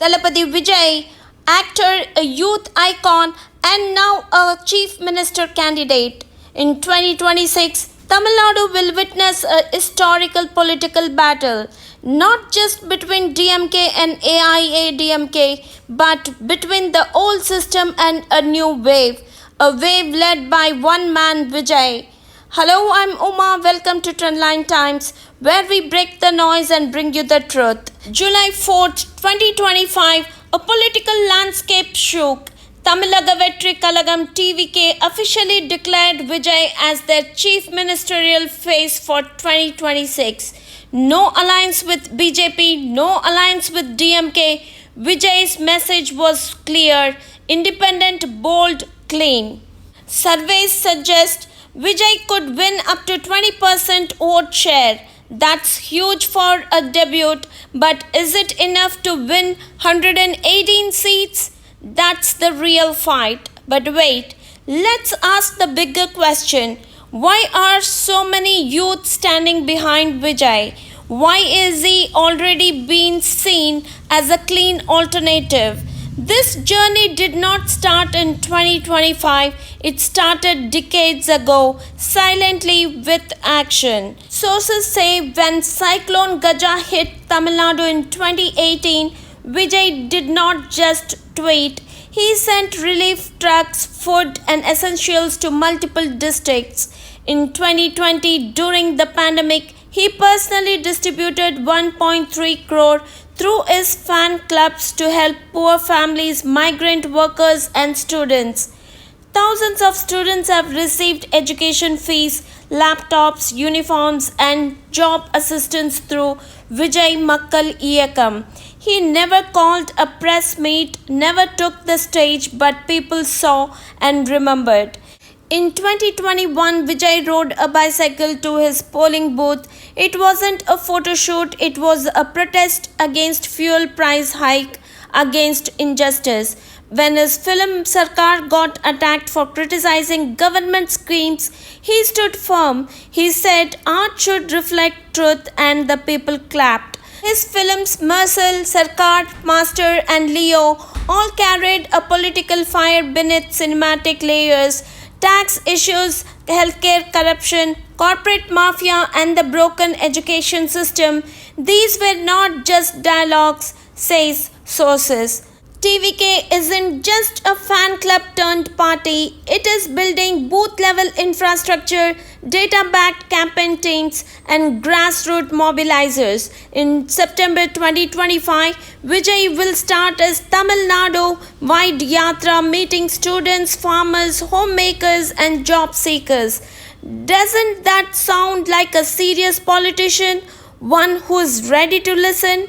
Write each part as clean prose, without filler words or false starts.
Talapati Vijay, actor, a youth icon, and now a chief minister candidate. In 2026, Tamil Nadu will witness a historical political battle, not just between DMK and AIADMK, but between the old system and a new wave, a wave led by one man, Vijay. Hello, I'm Uma. Welcome to Trendline Times, where we break the noise and bring you the truth. July 4th, 2025, a political landscape shook. Tamilaga Vetri Kalagam TVK officially declared Vijay as their chief ministerial face for 2026. No alliance with BJP, no alliance with DMK. Vijay's message was clear, independent, bold, clean. Surveys suggest Vijay could win up to 20% vote share. That's huge for a debut, but is it enough to win 118 seats? That's the real fight. But wait, let's ask the bigger question. Why are so many youth standing behind Vijay? Why is he already being seen as a clean alternative? This journey did not start in 2025, it started decades ago, silently with action. Sources say when Cyclone Gaja hit Tamil Nadu in 2018, Vijay did not just tweet, he sent relief trucks, food, and essentials to multiple districts. In 2020, during the pandemic, he personally distributed 1.3 crore through his fan clubs to help poor families, migrant workers, and students. Thousands of students have received education fees, laptops, uniforms, and job assistance through Vijay Makkal Iyakam. He never called a press meet, never took the stage, but people saw and remembered. In 2021, Vijay rode a bicycle to his polling booth. It wasn't a photo shoot, it was a protest against fuel price hike, against injustice. When his film Sarkar got attacked for criticizing government schemes, he stood firm. He said art should reflect truth, and the people clapped. His films Marcel, Sarkar, Master, and Leo all carried a political fire beneath cinematic layers. Tax issues, healthcare corruption, corporate mafia, and the broken education system. These were not just dialogues, says sources. TVK isn't just a fan club turned party, it is building booth level infrastructure, data backed campaign teams, and grassroots mobilizers. In September 2025, Vijay will start his Tamil Nadu wide yatra meeting students, farmers, homemakers, and job seekers. Doesn't that sound like a serious politician? One who's ready to listen?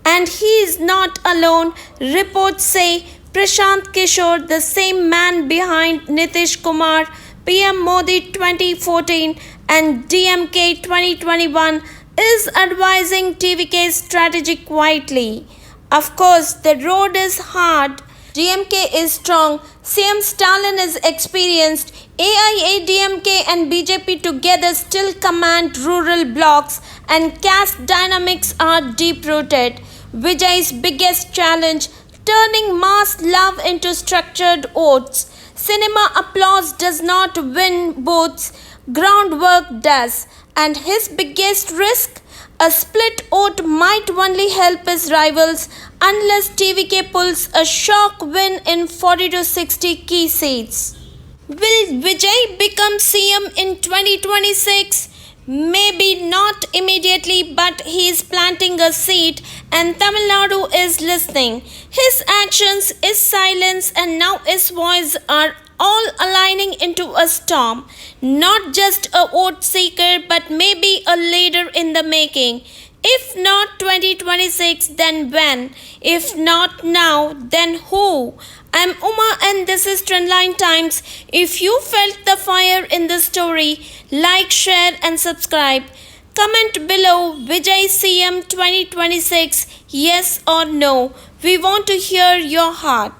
And he is not alone. Reports say Prashant Kishore, the same man behind Nitish Kumar, PM Modi 2014, and DMK 2021, is advising TVK's strategy quietly. Of course, the road is hard. DMK is strong, CM Stalin is experienced, AIADMK and BJP together still command rural blocks, and caste dynamics are deep rooted. Vijay's biggest challenge, turning mass love into structured votes. Cinema applause does not win votes, groundwork does. And his biggest risk? A split vote might only help his rivals unless TVK pulls a shock win in 40 to 60 key seats. Will Vijay become CM in 2026? Maybe not immediately, but he is planting a seed and Tamil Nadu is listening. His actions, his silence, and now his voice are all aligning into a storm. Not just a vote seeker, but maybe a leader in the making. If not 2026, then when? If not now, then who? I'm Uma and this is Trendline Times. If you felt the fire in the story, like, share and subscribe. Comment below Vijay CM 2026, yes or no. We want to hear your heart.